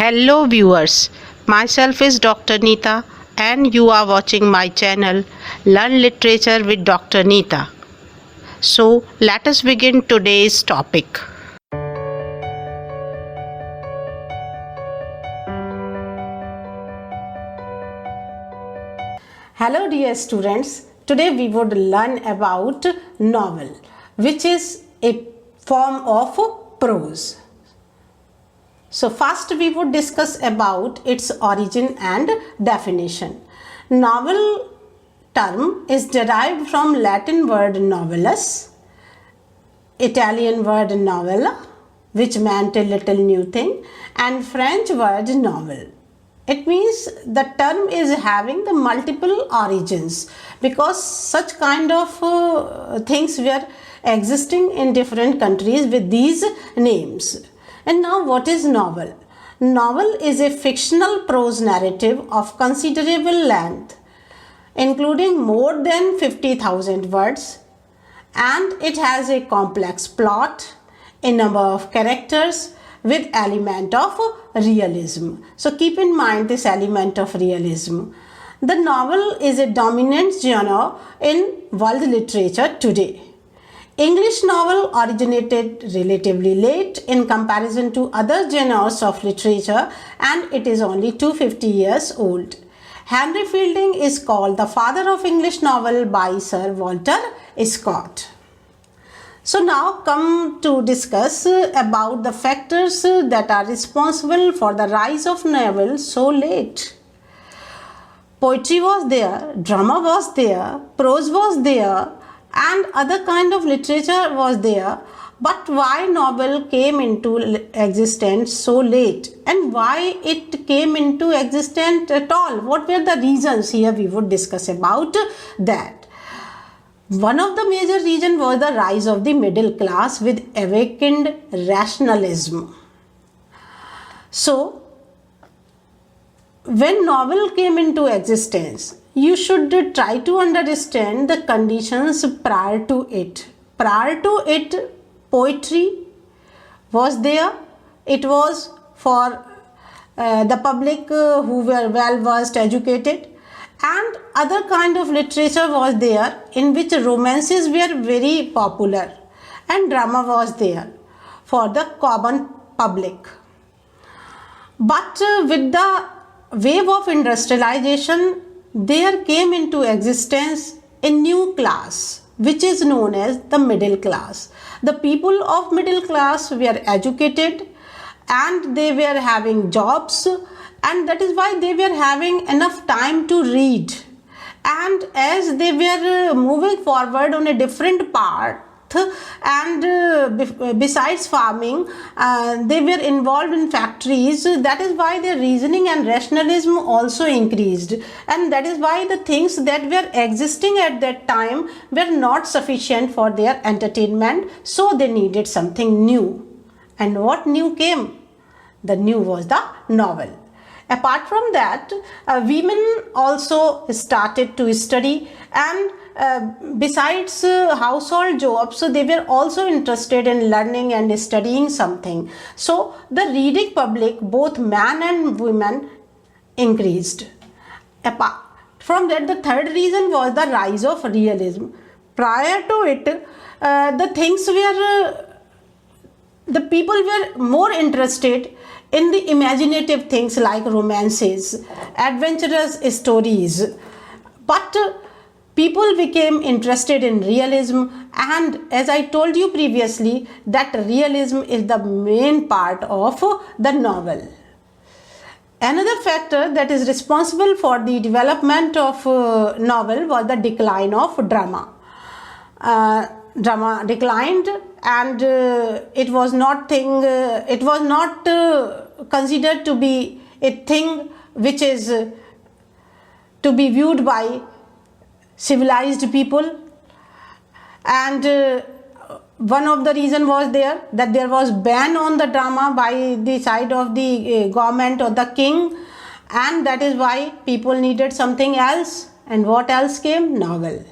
Hello viewers, myself is Dr. Neeta and you are watching my channel Learn Literature with Dr. Neeta. So let us begin today's topic. Hello dear students, today we would learn about novel, which is a form of prose. So first we would discuss about its origin and definition. Novel term is derived from Latin word novellus, Italian word novella, which meant a little new thing, and French word novel. It means the term is having the multiple origins because such kind of things were existing in different countries with these names. And now what is novel? Novel is a fictional prose narrative of considerable length, including more than 50,000 words, and it has a complex plot, a number of characters with element of realism. So keep in mind this element of realism. The novel is a dominant genre in world literature today. English novel originated relatively late in comparison to other genres of literature, and it is only 250 years old. Henry Fielding is called the father of English novel by Sir Walter Scott. So now come to discuss about the factors that are responsible for the rise of novel so late. Poetry was there, drama was there, prose was there, and other kind of literature was there, but why novel came into existence so late and why it came into existence at all? What were the reasons? Here we would discuss about that. One of the major reasons was the rise of the middle class with awakened rationalism. So when novel came into existence, you should try to understand the conditions prior to it. Prior to it, poetry was there. It was for the public who were well versed, educated, and other kind of literature was there in which romances were very popular, and drama was there for the common public. But with the wave of industrialization, there came into existence a new class which is known as the middle class. The people of middle class were educated and they were having jobs, and that is why they were having enough time to read. And as they were moving forward on a different path, and besides farming, they were involved in factories. That is why their reasoning and rationalism also increased, and that is why the things that were existing at that time were not sufficient for their entertainment, so they needed something new. And what new came? The new was the novel. Apart from that, women also started to study, and besides household jobs, they were also interested in learning and studying something. So the reading public, both man and women, increased. Apart from that, the third reason was the rise of realism. Prior to it, the things were the people were more interested in the imaginative things like romances, adventurous stories, but people became interested in realism, and as I told you previously, that realism is the main part of the novel. Another factor that is responsible for the development of novel was the decline of drama. Drama declined, and it was not considered to be a thing which is to be viewed by civilized people. And one of the reason was there that there was ban on the drama by the side of the government or the king, and that is why people needed something else. And what else came? Novel.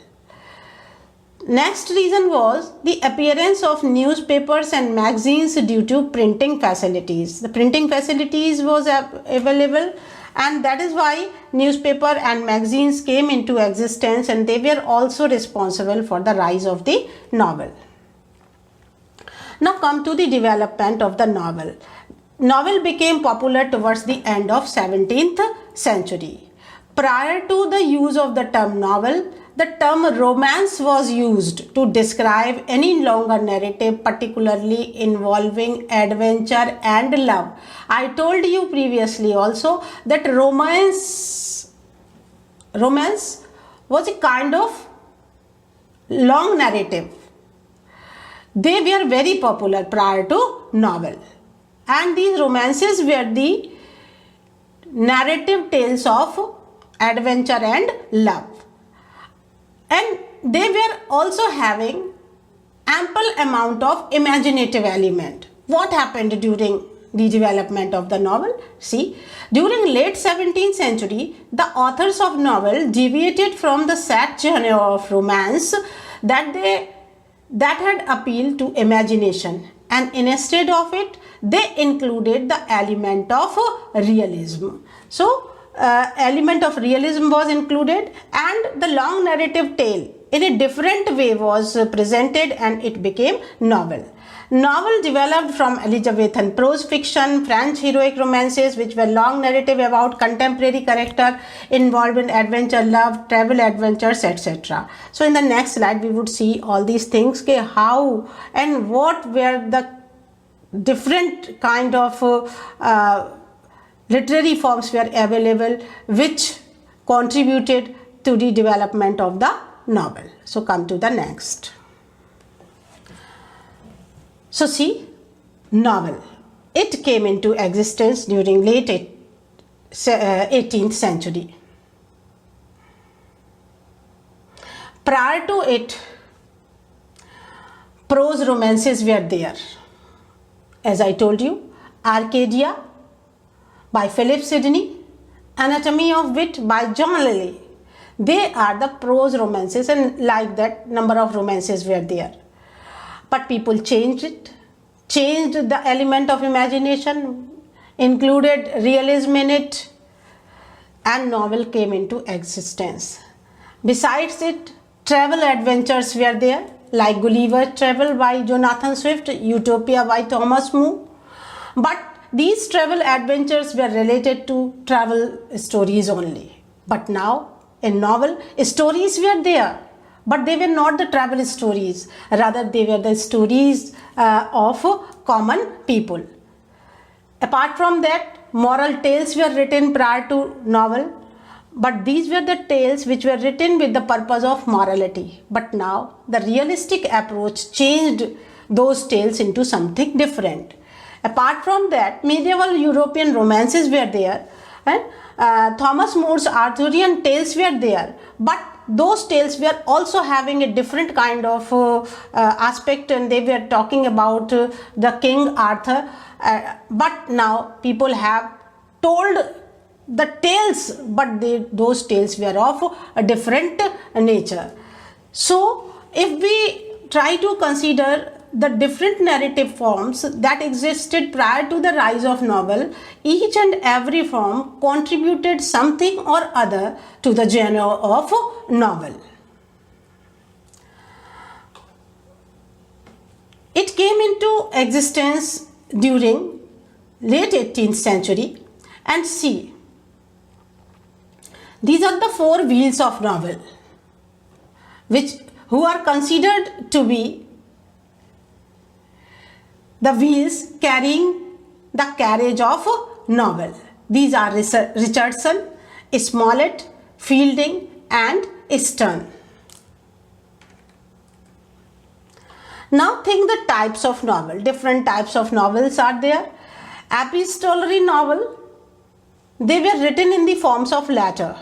Next reason was the appearance of newspapers and magazines due to printing facilities. The printing facilities was available, and that is why newspaper and magazines came into existence, and they were also responsible for the rise of the novel. Now come to the development of the novel. Novel became popular towards the end of 17th century. Prior to the use of the term novel, the term romance was used to describe any longer narrative, particularly involving adventure and love. I told you previously also that romance was a kind of long narrative. They were very popular prior to novel, and these romances were the narrative tales of adventure and love, and they were also having ample amount of imaginative element. What happened during the development of the novel? See, during late 17th century, the authors of novel deviated from the set genre of romance that had appealed to imagination, and instead of it they included the element of realism. So element of realism was included, and the long narrative tale in a different way was presented, and it became novel. Novel developed from Elizabethan prose fiction, French heroic romances, which were long narrative about contemporary character involved in adventure, love, travel adventures, etc. So in the next slide we would see all these things, how and what were the different kind of literary forms were available which contributed to the development of the novel. So come to the next. So see, novel. It came into existence during late 18th century. Prior to it, prose romances were there. As I told you, Arcadia by Philip Sidney, Anatomy of Wit by John Lyly. They are the prose romances, and like that number of romances were there. But people changed it, changed the element of imagination, included realism in it, and novel came into existence. Besides it, travel adventures were there, like Gulliver's Travel by Jonathan Swift, Utopia by Thomas More. But these travel adventures were related to travel stories only. But now, in novel, stories were there, but they were not the travel stories. Rather, they were the stories of common people. Apart from that, moral tales were written prior to novel, but these were the tales which were written with the purpose of morality. But now, the realistic approach changed those tales into something different. Apart from that, medieval European romances were there, and Thomas More's Arthurian tales were there, but those tales were also having a different kind of aspect, and they were talking about the King Arthur. But now people have told the tales, but those tales were of a different nature. So if we try to consider the different narrative forms that existed prior to the rise of novel, each and every form contributed something or other to the genre of novel. It came into existence during late 18th century, and see, these are the four wheels of novel, who are considered to be the wheels carrying the carriage of a novel. These are Richardson, Smollett, Fielding, and Sterne. Now think the types of novel. Different types of novels are there. Epistolary novel, they were written in the forms of letter.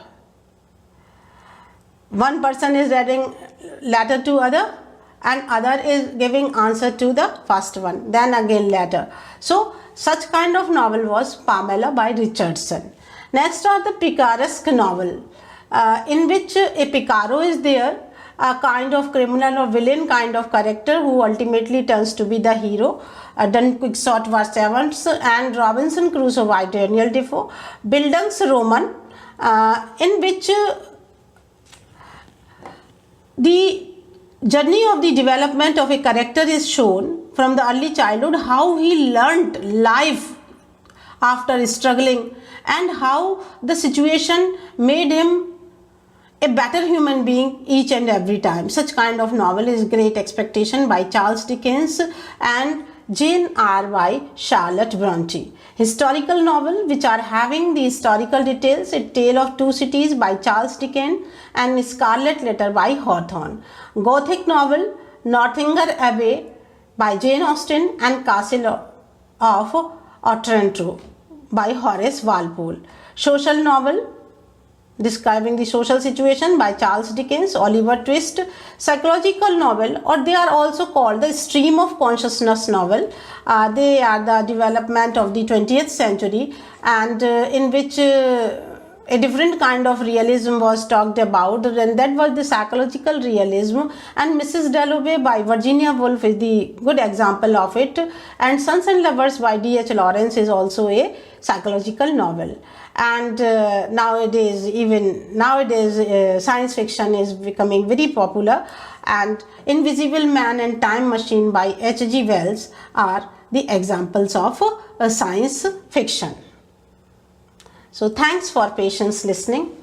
One person is writing letter to other, and other is giving answer to the first one, then again letter. So such kind of novel was Pamela by Richardson. Next are the picaresque novel, in which a picaro is there, a kind of criminal or villain kind of character who ultimately turns to be the hero. Dan Quixote was Evans and Robinson Crusoe by Daniel Defoe. Bildungsroman, in which the journey of the development of a character is shown from the early childhood, how he learnt life after struggling and how the situation made him a better human being each and every time. Such kind of novel is Great Expectation by Charles Dickens and Jane Eyre by Charlotte Bronte. Historical novel which are having the historical details, A Tale of Two Cities by Charles Dickens and Scarlet Letter by Hawthorne. Gothic novel Northanger Abbey by Jane Austen and Castle of Otranto by Horace Walpole. Social novel describing the social situation by Charles Dickens, Oliver Twist. Psychological novel, or they are also called the stream of consciousness novel. They are the development of the 20th century and in which a different kind of realism was talked about, and that was the psychological realism, and Mrs. Dalloway by Virginia Woolf is the good example of it, and Sons and Lovers by D.H. Lawrence is also a psychological novel. And nowadays science fiction is becoming very popular, and Invisible Man and Time Machine by H.G. Wells are the examples of science fiction. So thanks for patience listening.